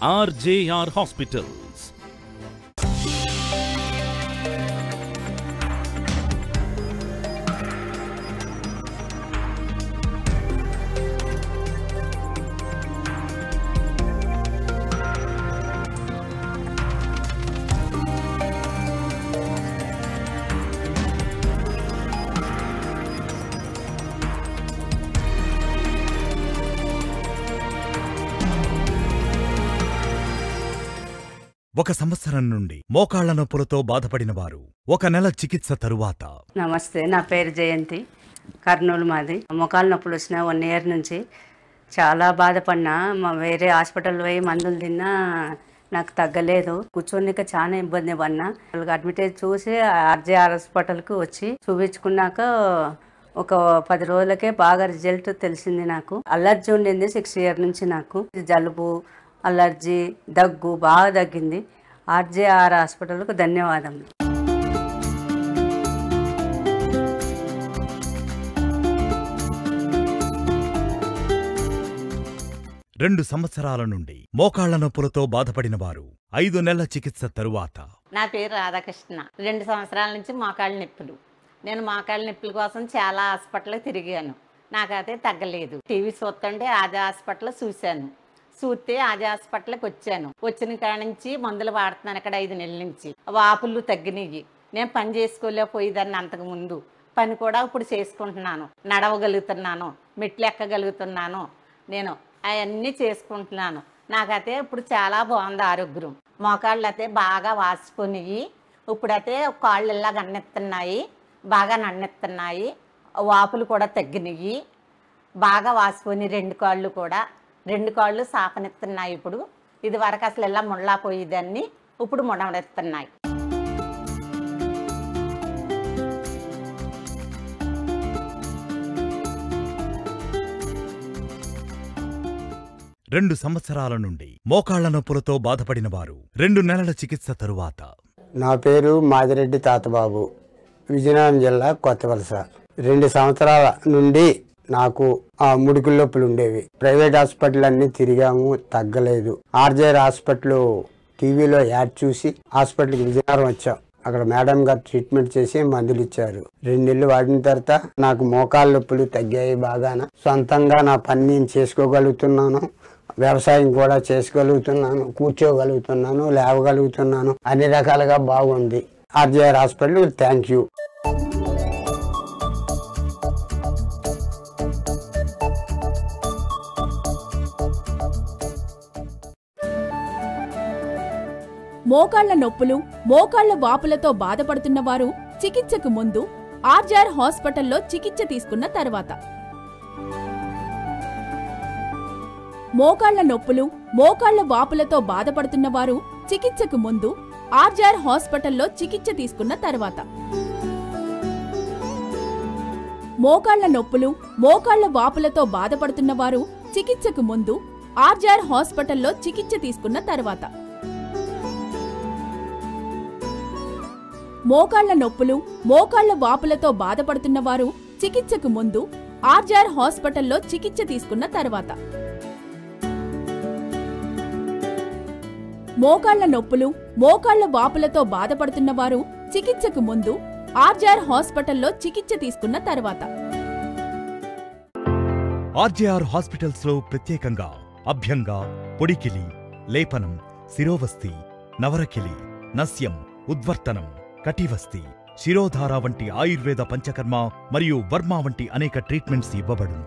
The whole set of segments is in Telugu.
RJR Hospitals. ఒక సంవత్సరం నుండి మోకాళ్ల నొప్పులతో బాధపడిన వారు 1 నెల చికిత్స తరువాత. నమస్తే, నా పేరు జయంతి, కర్నూలు మాది. మోకాళ్ళ నొప్పులు వచ్చిన 1 ఇయర్ నుంచి చాలా బాధపడినా. వేరే హాస్పిటల్ పోయి మందులు తిన్నా నాకు తగ్గలేదు. కూర్చోనిక చాలా ఇబ్బంది పడినా. అడ్మిటేజ్ చూసి ఆర్జేఆర్ హాస్పిటల్కి వచ్చి చూపించుకున్నాక ఒక 10 రోజులకే బాగా రిజల్ట్ తెలిసింది. నాకు అలర్జీ ఉండింది 6 ఇయర్ నుంచి. నాకు జలుబు, అలర్జీ, దగ్గు బాగా తగ్గింది. ఆర్జేఆర్ హాస్పిటల్కు ధన్యవాదములు. రెండు సంవత్సరాల నుండి మోకాళ్ల నొప్పులతో బాధపడిన వారు 5 నెలల చికిత్స తరువాత. నా పేరు రాధాకృష్ణ. 2 సంవత్సరాల నుంచి మోకాళ్ళ నొప్పులు. నేను మోకాళ్ళ నొప్పుల కోసం చాలా హాస్పిటల్ తిరిగాను. నాకైతే తగ్గలేదు. టీవీ చూస్తుంటే ఆది హాస్పిటల్ చూశాను. చూస్తే ఆది హాస్పిటల్కి వచ్చాను. వచ్చిన కాడ నుంచి మందులు వాడుతున్నాను. ఇక్కడ 5 నెలల నుంచి వాపులు తగ్గినాయి. నేను పని చేసుకోలేకపోయేదాన్ని అంతకుముందు. పని కూడా ఇప్పుడు చేసుకుంటున్నాను. నడవగలుగుతున్నాను, మెట్లు ఎక్కగలుగుతున్నాను. నేను అవన్నీ చేసుకుంటున్నాను. నాకైతే ఇప్పుడు చాలా బాగుంది ఆరోగ్యం. మోకాళ్ళు అయితే బాగా వాసిపోయినాయి. ఇప్పుడైతే కాళ్ళు ఇలా నన్నెత్తున్నాయి, బాగా నన్నెత్తున్నాయి. వాపులు కూడా తగ్గినాయి, బాగా వాసిపోయినాయి. 2 కాళ్ళు సాపనెత్తున్నాయి. ఇప్పుడు ఇది వరకు అసలు ఇలా ముళ్ళా పోయేదాన్ని, ఇప్పుడు ముడవెత్తున్నాయి. రెండు సంవత్సరాల నుండి మోకాళ్ల నొప్పులతో బాధపడిన వారు 2 నెలల చికిత్స తరువాత. నా పేరు మాదిరెడ్డి తాతబాబు, విజయనగరం జిల్లా కొత్తవలస. 2 సంవత్సరాల నుండి నాకు ముడుకుల నొప్పులు ఉండేవి. ప్రైవేట్ హాస్పిటల్ అన్ని తిరిగాము, తగ్గలేదు. ఆర్జేఆర్ హాస్పిటల్ టీవీలో యాడ్ చూసి హాస్పిటల్కి విజయనగరం వచ్చాం. అక్కడ మేడం గారు ట్రీట్మెంట్ చేసి మందులు ఇచ్చారు. 2 నెలలు వాడిన తర్వాత నాకు మోకాళ్ళ నొప్పులు తగ్గాయి బాగాన. సొంతంగా నా పని నేను చేసుకోగలుగుతున్నాను, వ్యవసాయం కూడా చేసుకోగలుగుతున్నాను, కూర్చోగలుగుతున్నాను, లేవగలుగుతున్నాను. అన్ని రకాలుగా బాగుంది. RJR hospital thank you. మోకాళ్ల నొప్పులు, మోకాళ్ల వాపులతో బాధపడుతున్న వారు చికిత్సకు ముందు ఆర్జేఆర్ హాస్పిటల్లో చికిత్స తీసుకున్న తర్వాత. మోకాళ్ల నొప్పులు, మోకాళ్ల వాపులతో బాధపడుతున్న వారు చికిత్సకు ముందు ఆర్జేఆర్ హాస్పిటల్లో చికిత్స తీసుకున్న తర్వాత. మోకాళ్ల నొప్పులు, మోకాళ్ల వాపులతో బాధపడుతున్న వారు చికిత్సకు ముందు ఆర్జేఆర్ హాస్పిటల్లో చికిత్స తీసుకున్న తర్వాత. మోకాళ్ల నొప్పులు, మోకాళ్ల వాపులతో బాధపడుతున్న వారు చికిత్సకు ముందు ఆర్జేఆర్ హాస్పిటల్లో చికిత్స తీసుకున్న తర్వాత. మోకాళ్ల నొప్పులు, మోకాళ్ల వాపులతో బాధపడుతున్న వారు చికిత్సకు ముందు ఆర్జేఆర్ హాస్పిటల్లో చికిత్స తీసుకున్న తర్వాత. ఆర్జేఆర్ హాస్పిటల్స్ లో ప్రత్యేకంగా అభ్యంగ, పొడికిలి, లేపనం, శిరోవస్తి, నవరకిలి, నస్యం, ఉద్వర్తనం, కటివస్తి, శిరోధార వంటి ఆయుర్వేద పంచకర్మ మరియు వర్మ వంటి అనేక ట్రీట్మెంట్స్ ఇవ్వబడును.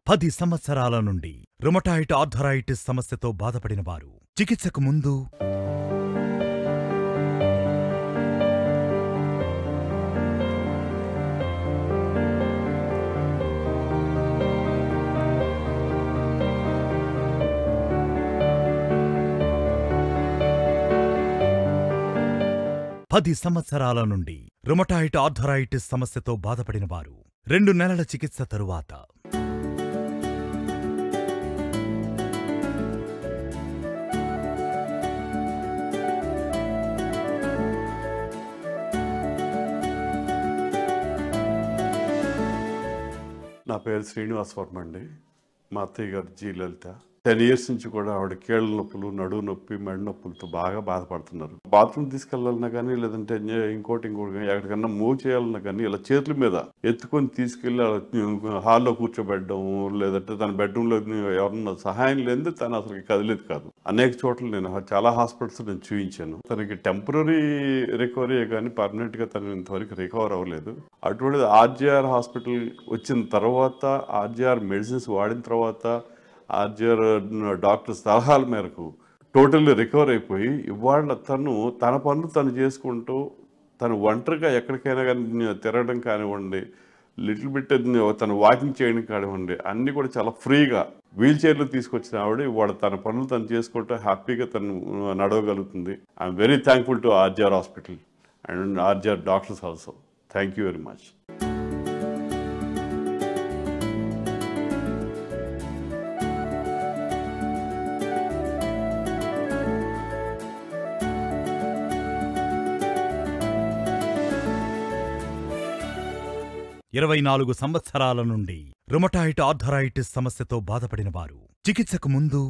10 సంవత్సరాల నుండి రుమటాయిడ్ ఆర్థరైటిస్ సమస్యతో బాధపడిన వారు చికిత్సకు ముందు పది సంవత్సరాల నుండి రుమటాయిడ్ ఆర్థరైటిస్ సమస్యతో బాధపడిన వారు 2 నెలల చికిత్స తరువాత. నా పేరు శ్రీనివాస్ వర్మ అండి. మా అత్తయ్య గారు జీ లలిత. 10 years నుంచి కూడా ఆవిడ కీళ్ళ నొప్పులు, నడువు నొప్పి, మెడ నొప్పులతో బాగా బాధపడుతున్నారు. బాత్రూమ్ తీసుకెళ్లాలన్నా కానీ, లేదంటే ఇంకోటి ఎక్కడికన్నా మూవ్ చేయాలన్నా కానీ ఇలా చేతుల మీద ఎత్తుకొని తీసుకెళ్లి హాల్లో కూర్చోబెట్టడం, లేదంటే తన బెడ్రూమ్లో ఎవరన్నా సహాయం లేదు, తను అసలు కదిలేదు కాదు. అనేక చోట్ల నేను చాలా హాస్పిటల్స్ నేను చూపించాను. తనకి టెంపరీ రికవరీ కానీ పర్మనెంట్ గా తను ఇంతవరకు రికవర్ అవ్వలేదు. అటువంటిది ఆర్జీఆర్ హాస్పిటల్ వచ్చిన తర్వాత, ఆర్జీఆర్ మెడిసిన్స్ వాడిన తర్వాత, ఆర్జీఆర్ డాక్టర్ సలహాల మేరకు టోటల్లీ రికవర్ అయిపోయి ఇవాళ తను తన పనులు తను చేసుకుంటూ తను ఒంటరిగా ఎక్కడికైనా కానీ తిరగడం కానివ్వండి, లిటిల్ బిట్ తను వాకింగ్ చేయడం కానివ్వండి, అన్నీ కూడా చాలా ఫ్రీగా వీల్ చైర్లు తీసుకొచ్చిన ఆవిడ ఇవాళ తన పనులు తను చేసుకుంటూ హ్యాపీగా తను నడవగలుగుతుంది. I'm very thankful to RGR hospital and RGR doctors also. Thank you very much. ఇరవై 24 సంవత్సరాల నుండి రుమటాయిడ్ ఆర్థరైటిస్ సమస్యతో బాధపడిన వారు చికిత్సకు ముందు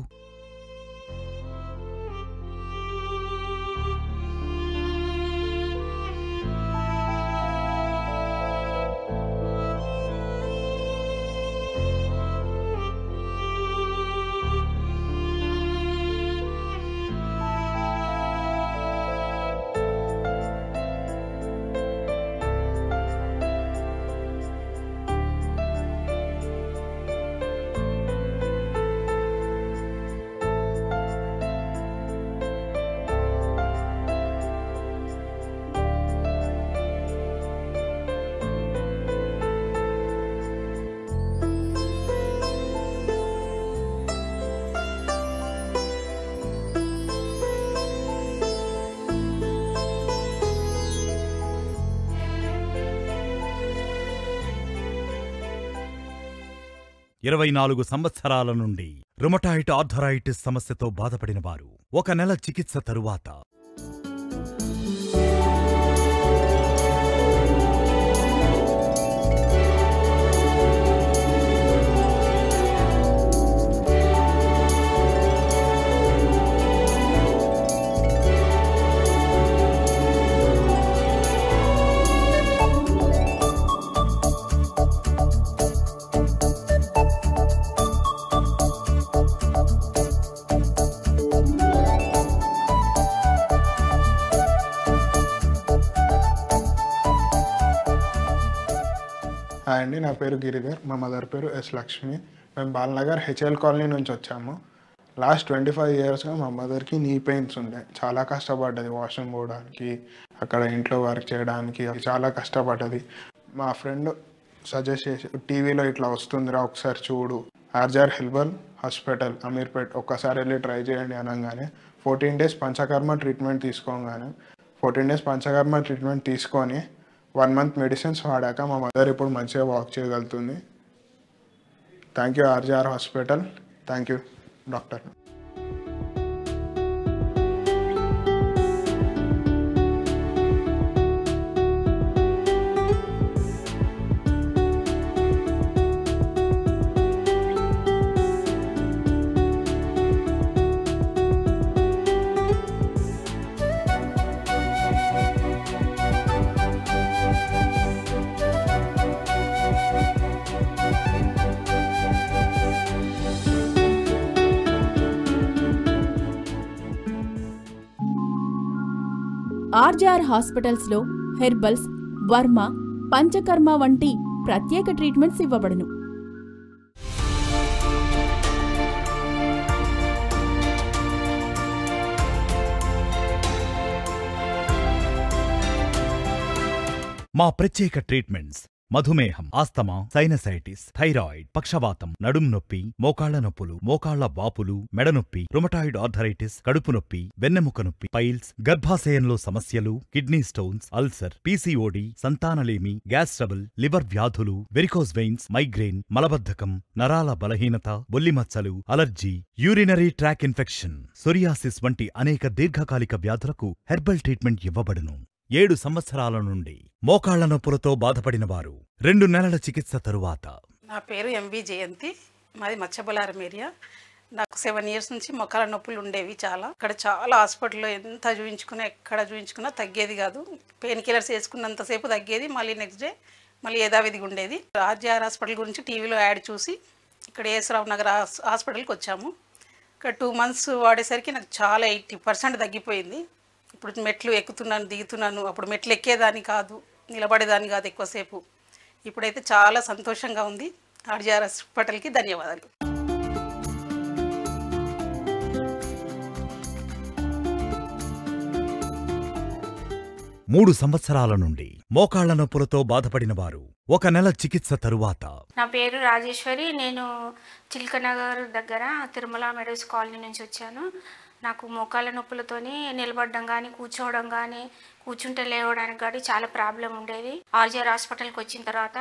ఇరవై 24 సంవత్సరాల నుండి రుమటాయిడ్ ఆర్థరైటిస్ సమస్యతో బాధపడిన వారు 1 నెల చికిత్స తరువాత హాయ్ అండి, నా పేరు గిరిధర్, మా మదర్ పేరు ఎస్ లక్ష్మి. మేము బాలనగర్ హెచ్ఎల్ కాలనీ నుంచి వచ్చాము. లాస్ట్ 25 ఇయర్స్గా మా మదర్కి నీ పెయిన్స్ ఉండే. చాలా కష్టపడ్డది వాష్రూమ్ పోవడానికి, అక్కడ ఇంట్లో వర్క్ చేయడానికి చాలా కష్టపడ్డది. మా ఫ్రెండ్ సజెస్ట్ చేసి టీవీలో ఇట్లా వస్తుందిరా ఒకసారి చూడు, ఆర్జీఆర్ హెల్బల్ హాస్పిటల్ అమీర్పేట్, ఒక్కసారి వెళ్ళి ట్రై చేయండి అనగానే 14 days పంచకర్మ ట్రీట్మెంట్ తీసుకోగానే 14 days పంచకర్మ ట్రీట్మెంట్ తీసుకొని 1 month మెడిసిన్స్ వాడాక మా మదర్ ఇప్పుడు మంచిగా వాక్ చేయగలుగుతుంది. Thank you RGR hospital, thank you doctor. RGR హాస్పిటల్స్లో హెర్బల్స్, వర్మ, పంచకర్మ వంటి ప్రత్యేక ట్రీట్మెంట్స్ ఇవ్వబడును. మా ప్రత్యేక ట్రీట్మెంట్స్ మధుమేహం, ఆస్తమా, సైనసైటిస్, థైరాయిడ్, పక్షవాతం, నడుం నొప్పి, మోకాళ్ల నొప్పులు, మోకాళ్ల వాపులు, మెడనొప్పి, రుమటాయిడ్ ఆర్థరైటిస్, కడుపు నొప్పి, వెన్నెముక నొప్పి, పైల్స్, గర్భాశయంలో సమస్యలు, కిడ్నీ స్టోన్స్, అల్సర్, పీసీఓడి, సంతానలేమి, గ్యాస్ ట్రబుల్, లివర్ వ్యాధులు, వెరికోస్ వెయిన్స్, మైగ్రేన్, మలబద్ధకం, నరాల బలహీనత, బొల్లిమచ్చలు, allergy, urinary tract infection, psoriasis వంటి అనేక దీర్ఘకాలిక వ్యాధులకు హెర్బల్ ట్రీట్మెంట్ ఇవ్వబడును. 7 సంవత్సరాల నుండి మోకాళ్ల నొప్పులతో బాధపడిన వారు 2 నెలల చికిత్స తరువాత. నా పేరు ఎంవి జయంతి, మాది మచ్చబొలారం ఏరియా. నాకు 7 ఇయర్స్ నుంచి మొక్కల నొప్పులు ఉండేవి చాలా. ఇక్కడ చాలా హాస్పిటల్లో ఎంత చూయించుకున్నా ఎక్కడ చూయించుకున్నా తగ్గేది కాదు. పెయిన్ కిల్లర్స్ వేసుకున్నంతసేపు తగ్గేది, మళ్ళీ నెక్స్ట్ డే మళ్ళీ యథావిధిగా ఉండేది. ఆర్జీఆర్ హాస్పిటల్ గురించి టీవీలో యాడ్ చూసి ఇక్కడ ఏఎస్ రావు నగర్ హాస్పిటల్కి వచ్చాము. ఇక్కడ 2 మంత్స్ వాడేసరికి నాకు చాలా 80% తగ్గిపోయింది. ఇప్పుడు మెట్లు ఎక్కుతున్నాను, దిగుతున్నాను. అప్పుడు మెట్లు ఎక్కేదాన్ని కాదు, నిలబడేదాన్ని కాదు ఎక్కువసేపు. ఇప్పుడైతే చాలా సంతోషంగా ఉంది. ఆర్జీఆర్ హాస్పిటల్కి ధన్యవాదాలు. 3 సంవత్సరాల నుండి మోకాళ్ల నొప్పులతో బాధపడిన వారు 1 నెల చికిత్స తరువాత. నా పేరు రాజేశ్వరి. నేను చిల్కనగర్ దగ్గర తిరుమల మెడోస్ కాలనీ నుంచి వచ్చాను. నాకు మోకాళ్ళ నొప్పులతోని నిలబడడం కానీ, కూర్చోవడం కానీ, కూర్చుంటే లేవడానికి కానీ చాలా ప్రాబ్లం ఉండేది. ఆర్జీఆర్ హాస్పిటల్కి వచ్చిన తర్వాత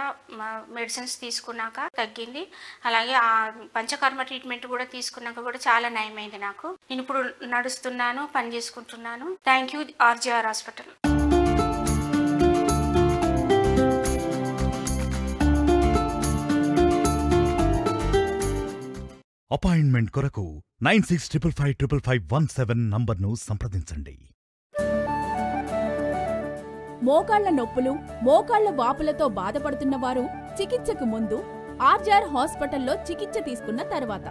మెడిసిన్స్ తీసుకున్నాక తగ్గింది. అలాగే ఆ పంచకర్మ ట్రీట్మెంట్ కూడా తీసుకున్నాక కూడా చాలా నయమైంది నాకు. నేను ఇప్పుడు నడుస్తున్నాను, పని చేసుకుంటున్నాను. Thank you RGR hospital. Appointment కొరకు 96555517 నంబర్ను సంప్రదించండి. మోకాళ్ల నొప్పులు, మోకాళ్ల వాపులతో బాధపడుతున్న వారు చికిత్సకు ముందు ఆర్జీఆర్ హాస్పిటల్లో చికిత్స తీసుకున్న తర్వాత.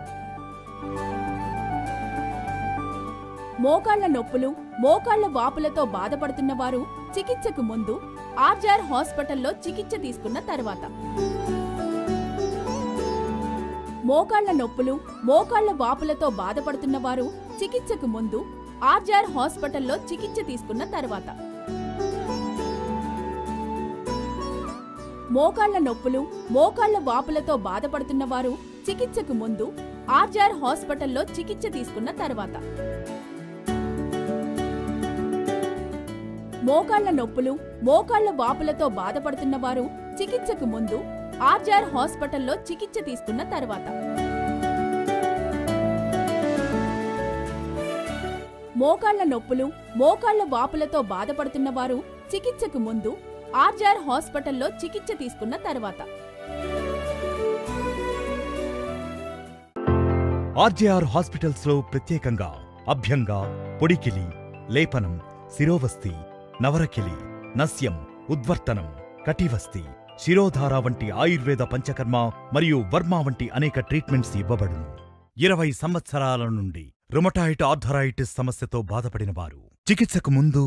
మోకాళ్ల నొప్పులు, మోకాళ్ల వాపులతో బాధపడుతున్న వారు చికిత్సకు ముందు ఆర్జీఆర్ హాస్పిటల్లో చికిత్స తీసుకున్న తర్వాత. మోకాళ్ల నొప్పులు, మోకాళ్ల వాపులతో బాధపడుతున్న వారు చికిత్సకు ముందు ఆర్జీఆర్ హాస్పిటల్లో చికిత్స తీసుకున్న తర్వాత. మోకాళ్ల నొప్పులు, మోకాళ్ల వాపులతో బాధపడుతున్న వారు చికిత్సకు ముందు ఆర్జీఆర్ హాస్పిటల్లో చికిత్స తీసుకున్న తర్వాత. మోకాళ్ల నొప్పులు, మోకాళ్ల వాపులతో బాధపడుతున్న వారు చికిత్సకు ముందు ఆర్జీఆర్ హాస్పిటల్లో చికిత్స తీసుకున్న తర్వాత. మోకాళ్ల నొప్పులు, మోకాళ్ల వాపులతో బాధపడుతున్న వారు చికిత్సకు ముందు ఆర్జీఆర్ హాస్పిటల్లో చికిత్స తీసుకున్న తర్వాత. ఆర్జీఆర్ హాస్పిటల్స్ లో ప్రత్యేకంగా అభ్యంగా, పొడికిలి, లేపనం, శిరోవస్తి, నవరకిలి, నస్యం, ఉద్వర్తనం, కటివస్తి, శిరోధార వంటి ఆయుర్వేద పంచకర్మ మరియు వర్మ వంటి అనేక ట్రీట్మెంట్స్ ఇవ్వబడును. 20 సంవత్సరాల నుండి రుమటాయిడ్ ఆర్థరైటిస్ సమస్యతో బాధపడిన వారు చికిత్సకు ముందు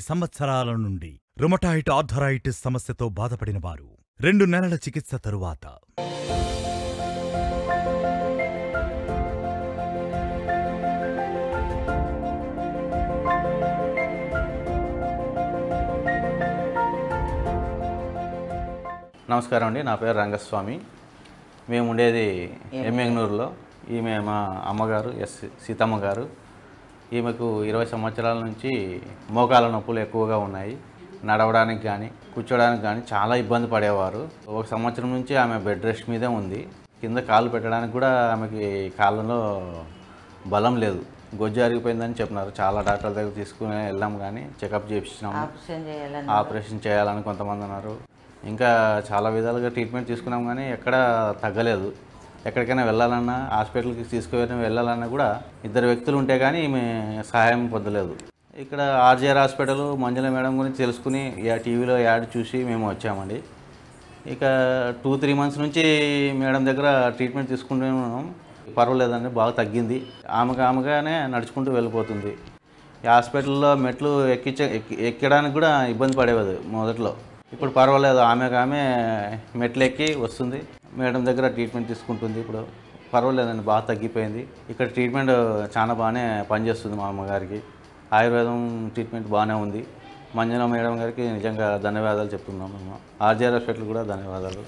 సంవత్సరాల నుండి రుమటాయిడ్ ఆర్థరైటిస్ సమస్యతో బాధపడిన వారు 2 నెలల చికిత్స తరువాత. నమస్కారం అండి, నా పేరు రంగస్వామి. మేము ఉండేది ఎమ్మెగ్నూరులో. ఈమె మా అమ్మగారు సీతమ్మ గారు. ఈమెకు 20 సంవత్సరాల నుంచి మోకాళ్ళ నొప్పులు ఎక్కువగా ఉన్నాయి. నడవడానికి కానీ కూర్చోడానికి కానీ చాలా ఇబ్బంది పడేవారు. 1 సంవత్సరం నుంచి ఆమె బెడ్ రెస్ట్ మీదే ఉంది. కింద కాళ్ళు పెట్టడానికి కూడా ఆమెకి కాళ్ళలో బలం లేదు, గొజ్జు అరిగిపోయిందని చెప్పినారు. చాలా డాక్టర్ల దగ్గర తీసుకుని వెళ్ళాం కానీ చెకప్ చేయించినాము. ఆపరేషన్ చేయాలని కొంతమంది అన్నారు. ఇంకా చాలా విధాలుగా ట్రీట్మెంట్ తీసుకున్నాం కానీ ఎక్కడా తగ్గలేదు. ఎక్కడికైనా వెళ్ళాలన్నా, హాస్పిటల్కి వెళ్ళాలన్నా కూడా 2 వ్యక్తులు ఉంటే కానీ ఈమె సహాయం పొందలేదు. ఇక్కడ ఆర్జీఆర్ హాస్పిటల్ మంజుల మేడం గురించి తెలుసుకుని టీవీలో యాడ్ చూసి మేము వచ్చామండి. ఇక 2-3 మంత్స్ నుంచి మేడం దగ్గర ట్రీట్మెంట్ తీసుకుంటూనే ఉన్నాం. పర్వాలేదండి, బాగా తగ్గింది. ఆమెగానే నడుచుకుంటూ వెళ్ళిపోతుంది. ఈ హాస్పిటల్లో మెట్లు ఎక్కడానికి కూడా ఇబ్బంది పడేది మొదట్లో. ఇప్పుడు పర్వాలేదు, ఆమె మెట్లు ఎక్కి వస్తుంది. మేడం దగ్గర ట్రీట్మెంట్ తీసుకుంటుంది. ఇప్పుడు పర్వాలేదండి, బాగా తగ్గిపోయింది. ఇక్కడ ట్రీట్మెంట్ చాలా బాగానే పనిచేస్తుంది. మా అమ్మగారికి ఆయుర్వేదం ట్రీట్మెంట్ బాగానే ఉంది. మంజుల మేడం గారికి నిజంగా ధన్యవాదాలు చెప్తున్నాం. మేము ఆర్జీఆర్ హాస్పిటల్ కూడా ధన్యవాదాలు.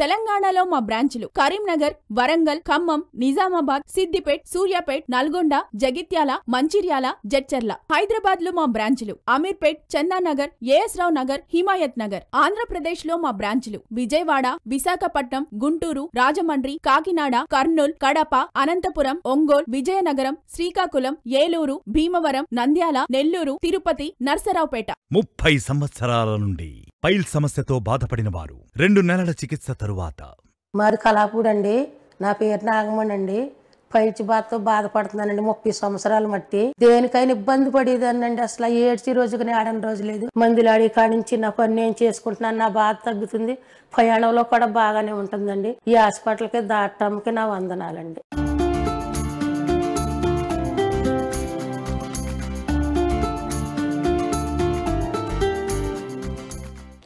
తెలంగాణలో మా బ్రాంచులు కరీంనగర్, వరంగల్, ఖమ్మం, నిజామాబాద్, సిద్దిపేట్, సూర్యాపేట్, నల్గొండ, జగిత్యాల, మంచిర్యాల, జడ్చర్ల. హైదరాబాద్ లో మా బ్రాంచులు అమీర్పేట్, చందానగర్, ఏఎస్ రావు నగర్, హిమాయత్ నగర్. ఆంధ్రప్రదేశ్ లో మా బ్రాంచులు విజయవాడ, విశాఖపట్నం, గుంటూరు, రాజమండ్రి, కాకినాడ, కర్నూల్, కడప, అనంతపురం, ఒంగోల్, విజయనగరం, శ్రీకాకుళం, ఏలూరు, భీమవరం, నంద్యాల, నెల్లూరు, తిరుపతి, నర్సరావుపేట. 30 సంవత్సరాల నుండి పైల్ సమస్యతో బాధపడిన వారు 2 నెలల చికిత్స తరువాత. మాది కలాపూడి అండి. నా పేరు నాగమణి అండి. పైచి బాధతో బాధపడుతున్నానండి. 30 సంవత్సరాలు మట్టి దేనికైనా ఇబ్బంది పడేదానండి. అసలు ఏడ్చి రోజుకుని ఆడని రోజు లేదు. మందులాడి కాడించి నా పని నేను చేసుకుంటున్నాను. నా బాధ తగ్గుతుంది. ప్రయాణంలో కూడా బాగానే ఉంటుందండి. ఈ హాస్పిటల్కి దాటంకి నా వందనాలండి.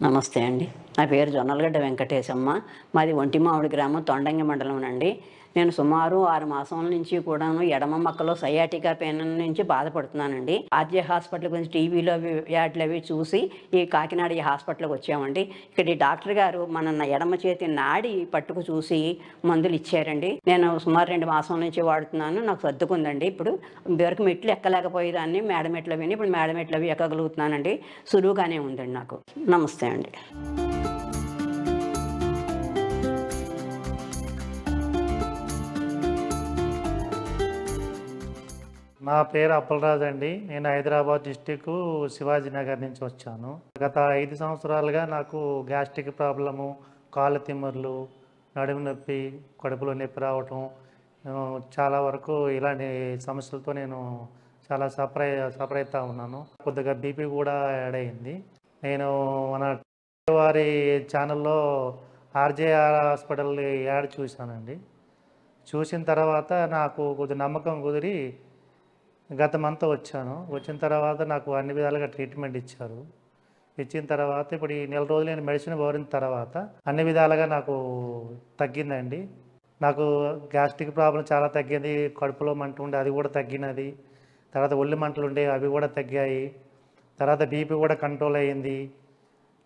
నమస్తే అండి. నా పేరు జొన్నలగడ్డ వెంకటేశమ్మ. మాది ఒంటిమామిడి గ్రామం, తొండంగి మండలం అండి. నేను సుమారు 6 మాసాల నుంచి కూడాను ఎడమ మక్కలో సయాటికా పెయిన్ నుంచి బాధపడుతున్నానండి. ఆర్జే హాస్పిటల్ గురించి టీవీలో యాడ్లు అవి చూసి ఈ కాకినాడ ఈ హాస్పిటల్కి వచ్చామండి. ఇక్కడ ఈ డాక్టర్ గారు మన ఎడమ చేతి నాడి పట్టుకు చూసి మందులు ఇచ్చారండి. నేను సుమారు 2 మాసాల నుంచి వాడుతున్నాను. నాకు సర్దుకుందండి. ఇప్పుడు ఇదివరకు మెట్లు ఎక్కలేకపోయేదాన్ని, మేడ మెట్లు అవి. ఇప్పుడు మేడ మెట్లు అవి ఎక్కగలుగుతున్నానండి. సులువుగానే ఉందండి నాకు. నమస్తే అండి. నా పేరు అప్పలరాజు అండి. నేను హైదరాబాద్ డిస్టిక్ శివాజీనగర్ నుంచి వచ్చాను. గత 5 సంవత్సరాలుగా నాకు గ్యాస్ట్రిక్ ప్రాబ్లము, కాళ్ళ తిమ్మర్లు, నడుము నొప్పి, కడుపులో నొప్పి రావటం, చాలా వరకు ఇలాంటి సమస్యలతో నేను చాలా సఫర్ అవుతూ ఉన్నాను. కొద్దిగా బీపీ కూడా యాడ్ అయింది. నేను మన వారి ఛానల్లో ఆర్జేఆర్ హాస్పిటల్ యాడ్ చూశానండి. చూసిన తర్వాత నాకు కొద్ది నమ్మకం కుదిరి గత మంత్ వచ్చాను. వచ్చిన తర్వాత నాకు అన్ని విధాలుగా ట్రీట్మెంట్ ఇచ్చారు. ఇచ్చిన తర్వాత ఇప్పుడు ఈ నెల రోజులు నేను మెడిసిన్ వాడిన తర్వాత అన్ని విధాలుగా నాకు తగ్గిందండి. నాకు గ్యాస్ట్రిక్ ప్రాబ్లం చాలా తగ్గింది. కడుపులో మంట ఉండే అది కూడా తగ్గినది. తర్వాత ఒళ్ళు మంటలు ఉండే అవి కూడా తగ్గాయి. తర్వాత బీపీ కూడా కంట్రోల్ అయ్యింది.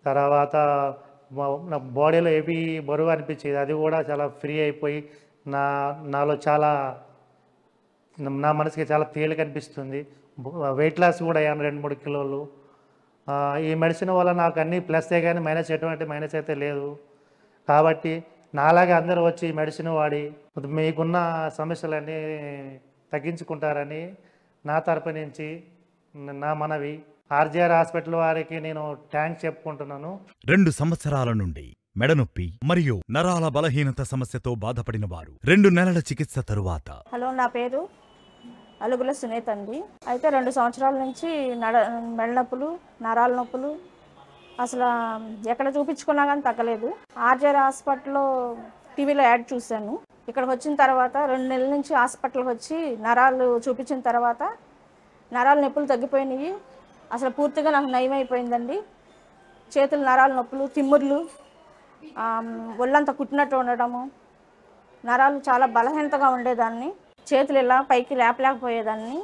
తర్వాత నా బాడీలో ఏవి బరువు అనిపించేది అది కూడా చాలా ఫ్రీ అయిపోయి నాలో చాలా నా మనసుకి చాలా తేలిక అనిపిస్తుంది. వెయిట్ లాస్ కూడా అయ్యాను 2-3 కిలోలు. ఈ మెడిసిన్ వల్ల నాకు అన్నీ ప్లస్సే కానీ మైనస్ ఎటువంటి మైనస్ అయితే లేదు. కాబట్టి నాలాగే అందరూ వచ్చి ఈ మెడిసిన్ వాడి మీకున్న సమస్యలన్నీ తగ్గించుకుంటారని నా తరపు నుంచి నా మనవి. ఆర్జేఆర్ హాస్పిటల్ వారికి నేను థ్యాంక్స్ చెప్పుకుంటున్నాను. 2 సంవత్సరాల నుండి మెడనొప్పి మరియు నరాల బలహీనత సమస్యతో బాధపడిన వారు 2 నెలల చికిత్స తరువాత. హలో, నా పేరు అలుగుల సునీత అండి. అయితే 2 సంవత్సరాల నుంచి మెడనొప్పులు, నరాల నొప్పులు అసలు ఎక్కడ చూపించుకున్నా కానీ తగ్గలేదు. ఆర్జేఆర్ హాస్పిటల్లో టీవీలో యాడ్ చూశాను. ఇక్కడికి వచ్చిన తర్వాత 2 నెలల నుంచి హాస్పిటల్కి వచ్చి నరాలు చూపించిన తర్వాత నరాల నొప్పులు తగ్గిపోయినాయి. అసలు పూర్తిగా నాకు నయమైపోయిందండి. చేతుల నరాల నొప్పులు, తిమ్ముర్లు, ఒళ్ళంతా కుట్టినట్టు ఉండడము, నరాలు చాలా బలహీనతగా ఉండేదాన్ని. చేతులు ఇలా పైకి లేపలేకపోయేదాన్ని.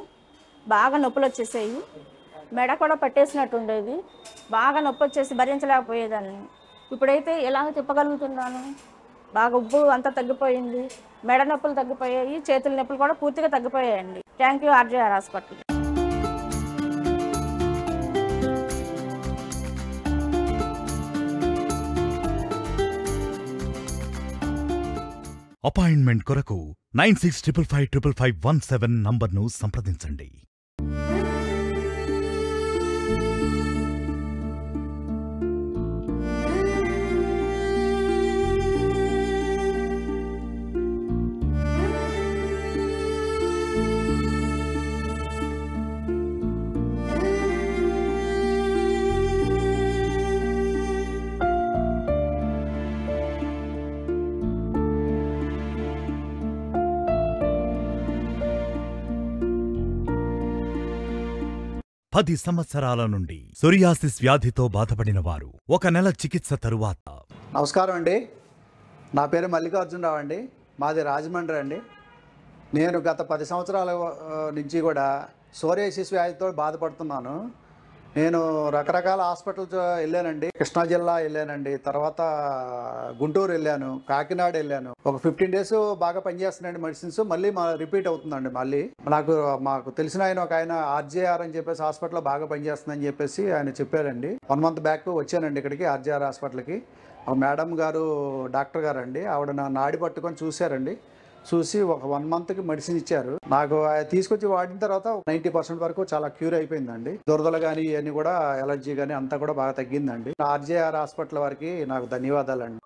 బాగా నొప్పులు వచ్చేసాయి. మెడ కూడా పట్టేసినట్టు ఉండేది. బాగా నొప్పి వచ్చేసి భరించలేకపోయేదాన్ని. ఇప్పుడైతే ఎలాగ తిప్పగలుగుతున్నాను. బాగా ఉబ్బు అంతా తగ్గిపోయింది. మెడ నొప్పులు తగ్గిపోయాయి. చేతుల నొప్పులు కూడా పూర్తిగా తగ్గిపోయాయండి. Thank you RJR hospital. Appointment కొరకు 96555517 నంబర్ను సంప్రదించండి. పది సంవత్సరాల నుండి సోరియాసిస్ వ్యాధితో బాధపడిన వారు 1 నెల చికిత్స తరువాత. నమస్కారం అండి. నా పేరు మల్లికార్జునరావు అండి. మాది రాజమండ్రి అండి. నేను గత 10 సంవత్సరాల నుంచి కూడా సోరియాసిస్ వ్యాధితో బాధపడుతున్నాను. నేను రకరకాల హాస్పిటల్స్ వెళ్ళానండి. కృష్ణా జిల్లా వెళ్ళానండి, తర్వాత గుంటూరు వెళ్ళాను, కాకినాడ వెళ్ళాను. ఒక 15 days బాగా పనిచేస్తున్నాయండి మెడిసిన్స్. మళ్ళీ రిపీట్ అవుతుందండి. మళ్ళీ మాకు తెలిసిన ఒక ఆయన ఆర్జేఆర్ అని చెప్పేసి హాస్పిటల్లో బాగా పనిచేస్తుందని చెప్పేసి ఆయన చెప్పారండి. 1 month బ్యాక్ వచ్చానండి ఇక్కడికి ఆర్జేఆర్ హాస్పిటల్కి. మేడం గారు డాక్టర్ గారు అండి, ఆవిడ నా నాడి పట్టుకొని చూశారండి. చూసి ఒక 1 monthకి మెడిసిన్ ఇచ్చారు. నాకు తీసుకొచ్చి వాడిన తర్వాత 90% వరకు చాలా క్యూర్ అయిపోయిందండి. దురదలు కానీ ఇవన్నీ కూడా, ఎలర్జీ కానీ అంతా కూడా బాగా తగ్గిందండి. ఆర్జేఆర్ హాస్పిటల్ వారికి నాకు ధన్యవాదాలండి.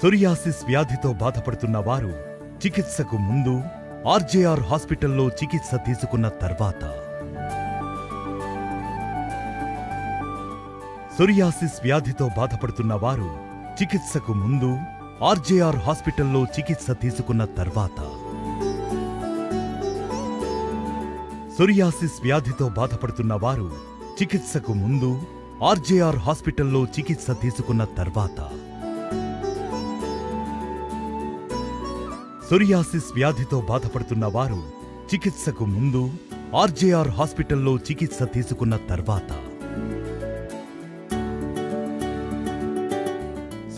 సోరియాసిస్ వ్యాధితో బాధపడుతున్న వారు చికిత్సకు ముందు ఆర్జేఆర్ హాస్పిటల్లో చికిత్స తీసుకున్న తర్వాత, సోరియాసిస్ వ్యాధితో బాధపడుతున్న వారు చికిత్సకు ముందు ఆర్జేఆర్ హాస్పిటల్లో చికిత్స తీసుకున్న తర్వాత, సోరియాసిస్ వ్యాధితో బాధపడుతున్న వారు చికిత్సకు ముందు ఆర్జేఆర్ హాస్పిటల్లో చికిత్స తీసుకున్న తర్వాత, సోరియాసిస్ వ్యాధితో బాధపడుతున్న వారు చికిత్సకు ముందు ఆర్జేఆర్ హాస్పిటల్లో చికిత్స తీసుకున్న తర్వాత,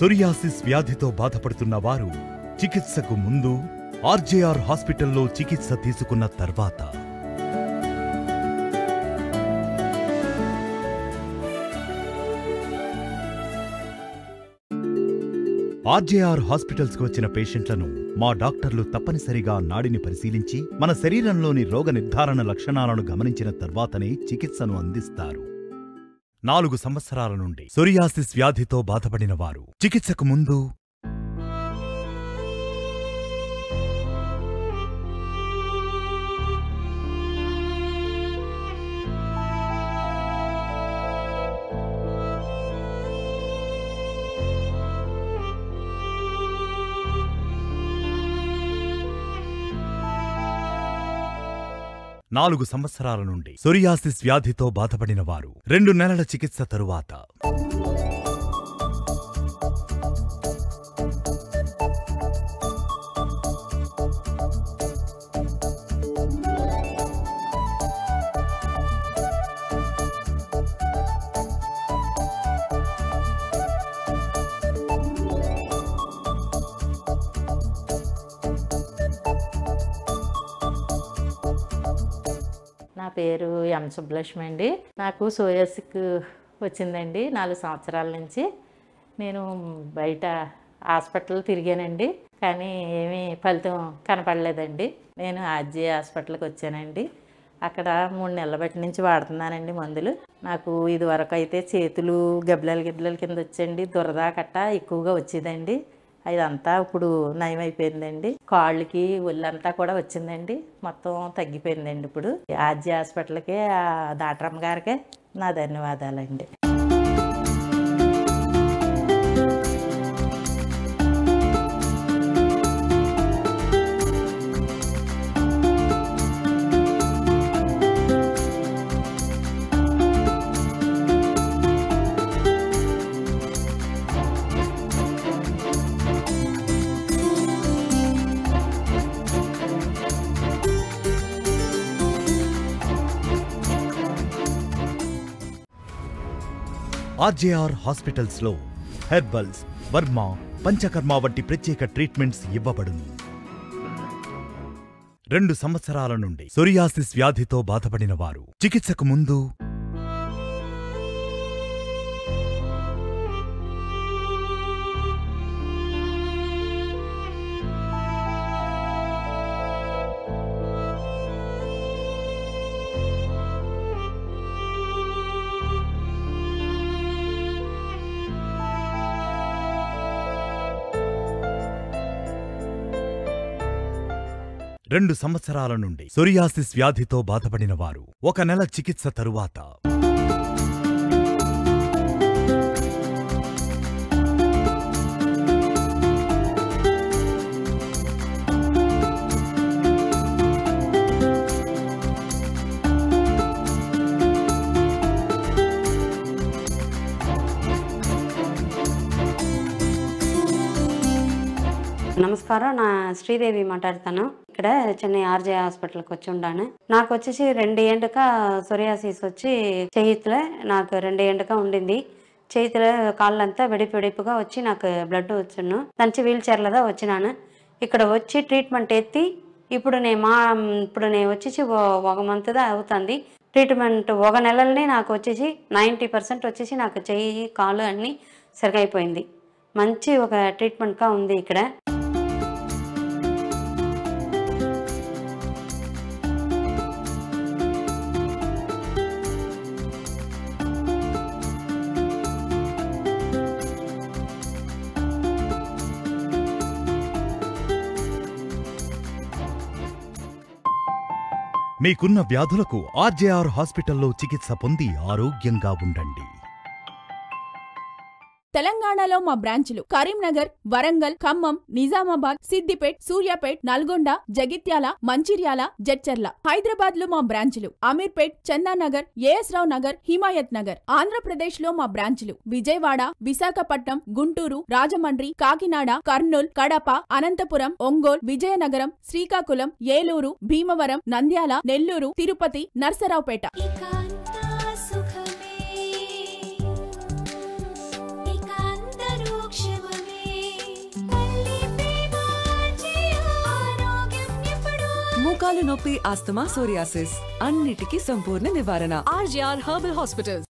సోరియాసిస్ వ్యాధితో బాధపడుతున్న వారు చికిత్సకు ముందు ఆర్జేఆర్ హాస్పిటల్లో చికిత్స తీసుకున్న తర్వాత, ఆర్జేఆర్ హాస్పిటల్స్కు వచ్చిన పేషెంట్లను మా డాక్టర్లు తప్పనిసరిగా నాడిని పరిశీలించి మన శరీరంలోని రోగ నిర్ధారణ లక్షణాలను గమనించిన తర్వాతనే చికిత్సను అందిస్తారు. 4 సంవత్సరాల నుండి సోరియాసిస్ వ్యాధితో బాధపడిన వారు చికిత్సకు ముందు సంవత్సరాల నుండి సోరియాసిస్ వ్యాధితో బాధపడిన వారు 2 నెలల చికిత్స తరువాత, నా పేరు ఎం సుబ్బలక్ష్మి అండి. నాకు సోరియాసిస్ వచ్చిందండి 4 సంవత్సరాల నుంచి. నేను బయట హాస్పిటల్ తిరిగానండి, కానీ ఏమీ ఫలితం కనపడలేదండి. నేను ఆర్జే హాస్పిటల్కి వచ్చానండి. అక్కడ 3 నెలల బట్టి నుంచి వాడుతున్నానండి మందులు. నాకు ఇదివరకు అయితే చేతులు గబ్బిలాల కింద వచ్చండి, దురద కట్ట ఎక్కువగా వచ్చేదండి. ఇదంతా ఇప్పుడు నయమైపోయిందండి. కాళ్ళకి ఒళ్ళంతా కూడా వచ్చిందండి, మొత్తం తగ్గిపోయిందండి. ఇప్పుడు ఆర్జే హాస్పిటల్కి డాక్టర్ గారికే నా ధన్యవాదాలండి. ఆర్జేఆర్ హాస్పిటల్స్ లో హెర్బల్స్, వర్మ, పంచకర్మ వంటి ప్రత్యేక ట్రీట్మెంట్స్ ఇవ్వబడును. 2 సంవత్సరాల నుండి సోరియాసిస్ వ్యాధితో బాధపడిన వారు చికిత్సకు ముందు రెండు సంవత్సరాల నుండి సోరియాసిస్ వ్యాధితో బాధపడిన వారు 1 నెల చికిత్స తరువాత నమస్కారం, నా శ్రీదేవి మాట్లాడతాను. ఇక్కడ చెన్నై ఆర్జే హాస్పిటల్కి వచ్చి ఉన్నాను. నాకు వచ్చేసి 2 ఏండ్క సొరియాసిస్ వచ్చి చేయితులే నాకు 2 ఏండ్క ఉండింది. చేతుల కాళ్ళంతా వెడిపుగా వచ్చి నాకు బ్లడ్ వచ్చును. దంచి వీల్ చైర్లదా వచ్చినాను. ఇక్కడ వచ్చి ట్రీట్మెంట్ ఎత్తి ఇప్పుడు నేను వచ్చేసి 1 మంత్దా అవుతుంది. ట్రీట్మెంట్ 1 నెలలనే నాకు వచ్చేసి 90% వచ్చేసి నాకు చెయ్యి కాళ్ళు అన్నీ సరిగైపోయింది. మంచి ఒక ట్రీట్మెంట్గా ఉంది ఇక్కడ. మీకున్న వ్యాధులకు ఆర్జేఆర్ హాస్పిటల్లో చికిత్స పొంది ఆరోగ్యంగా ఉండండి. తెలంగాణలో మా బ్రాంచులు కరీంనగర్, వరంగల్, ఖమ్మం, నిజామాబాద్, సిద్దిపేట్, సూర్యాపేట్, నల్గొండ, జగిత్యాల, మంచిర్యాల, జడ్చర్ల. హైదరాబాద్ లో మా బ్రాంచులు అమీర్పేట్, చందానగర్, ఏఎస్ రావు నగర్, హిమాయత్ నగర్. ఆంధ్రప్రదేశ్ లో మా బ్రాంచులు విజయవాడ, విశాఖపట్నం, గుంటూరు, రాజమండ్రి, కాకినాడ, కర్నూల్, కడప, అనంతపురం, ఒంగోల్, విజయనగరం, శ్రీకాకుళం, ఏలూరు, భీమవరం, నంద్యాల, నెల్లూరు, తిరుపతి, నర్సరావుపేట. మోకాలు నొప్పి, ఆస్తమా, సోరియాసిస్ అన్నిటికీ సంపూర్ణ నివారణ. RJR Herbal Hospitals,